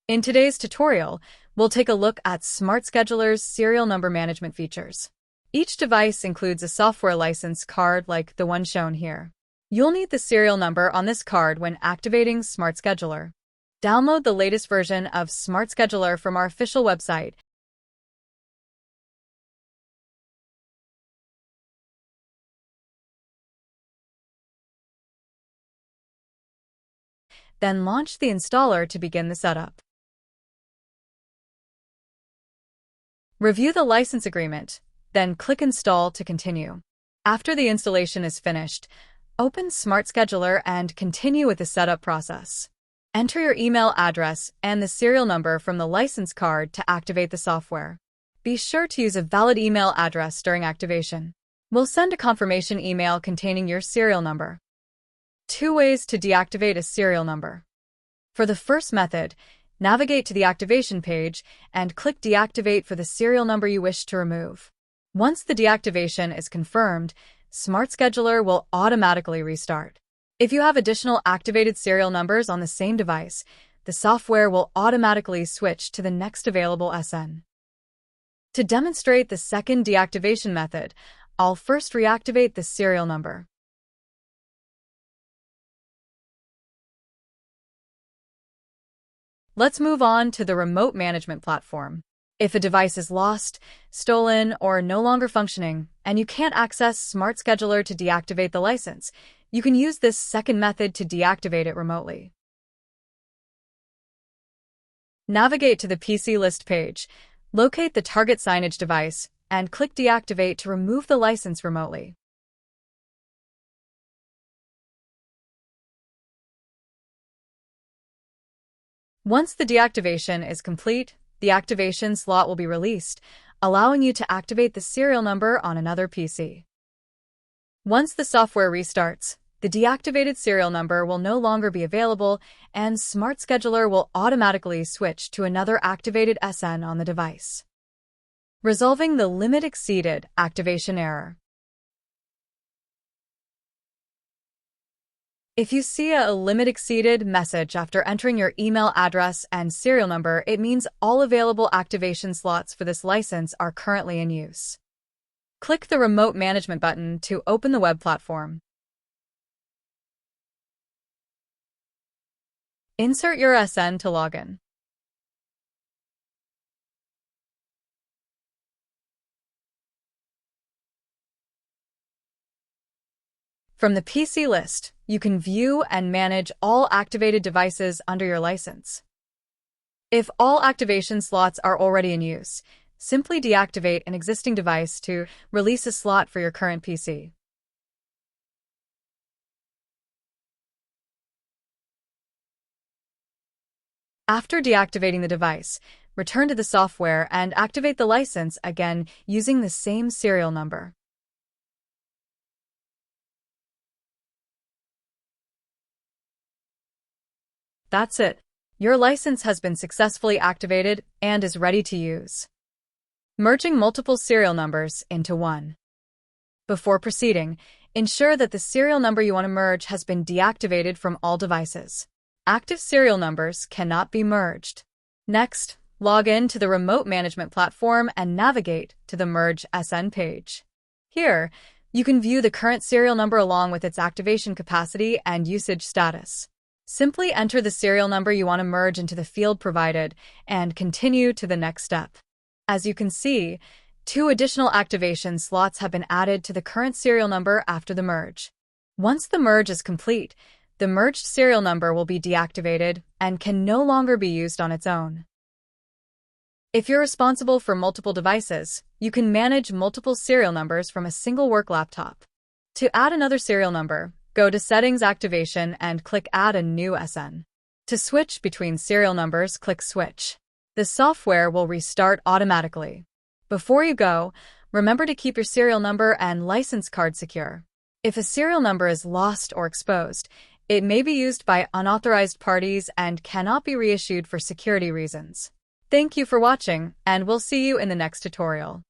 In today's tutorial, we'll take a look at SmartScheduler's serial number management features. Each device includes a software license card like the one shown here. You'll need the serial number on this card when activating SmartScheduler. Download the latest version of SmartScheduler from our official website. Then launch the installer to begin the setup. Review the license agreement, then click Install to continue. After the installation is finished, open SmartScheduler and continue with the setup process. Enter your email address and the serial number from the license card to activate the software. Be sure to use a valid email address during activation. We'll send a confirmation email containing your serial number. 2 ways to deactivate a serial number. For the first method, navigate to the activation page and click Deactivate for the serial number you wish to remove. Once the deactivation is confirmed, SmartScheduler will automatically restart. If you have additional activated serial numbers on the same device, the software will automatically switch to the next available SN. To demonstrate the second deactivation method, I'll first reactivate the serial number. Let's move on to the remote management platform. If a device is lost, stolen, or no longer functioning, and you can't access SmartScheduler to deactivate the license, you can use this second method to deactivate it remotely. Navigate to the PC list page, locate the target Signage device, and click Deactivate to remove the license remotely. Once the deactivation is complete, the activation slot will be released, allowing you to activate the serial number on another PC. Once the software restarts, the deactivated serial number will no longer be available, and SmartScheduler will automatically switch to another activated SN on the device, resolving the limit exceeded activation error. If you see a limit exceeded message after entering your email address and serial number, it means all available activation slots for this license are currently in use. Click the Remote Management button to open the web platform. Insert your SN to login. From the PC list, you can view and manage all activated devices under your license. If all activation slots are already in use, simply deactivate an existing device to release a slot for your current PC. After deactivating the device, return to the software and activate the license again using the same serial number. That's it. Your license has been successfully activated and is ready to use. Merging multiple serial numbers into one. Before proceeding, ensure that the serial number you want to merge has been deactivated from all devices. Active serial numbers cannot be merged. Next, log in to the remote management platform and navigate to the Merge SN page. Here, you can view the current serial number along with its activation capacity and usage status. Simply enter the serial number you want to merge into the field provided and continue to the next step. As you can see, 2 additional activation slots have been added to the current serial number after the merge. Once the merge is complete, the merged serial number will be deactivated and can no longer be used on its own. If you're responsible for multiple devices, you can manage multiple serial numbers from a single work laptop. To add another serial number, go to Settings Activation and click Add a new SN. To switch between serial numbers, click Switch. The software will restart automatically. Before you go, remember to keep your serial number and license card secure. If a serial number is lost or exposed, it may be used by unauthorized parties and cannot be reissued for security reasons. Thank you for watching, and we'll see you in the next tutorial.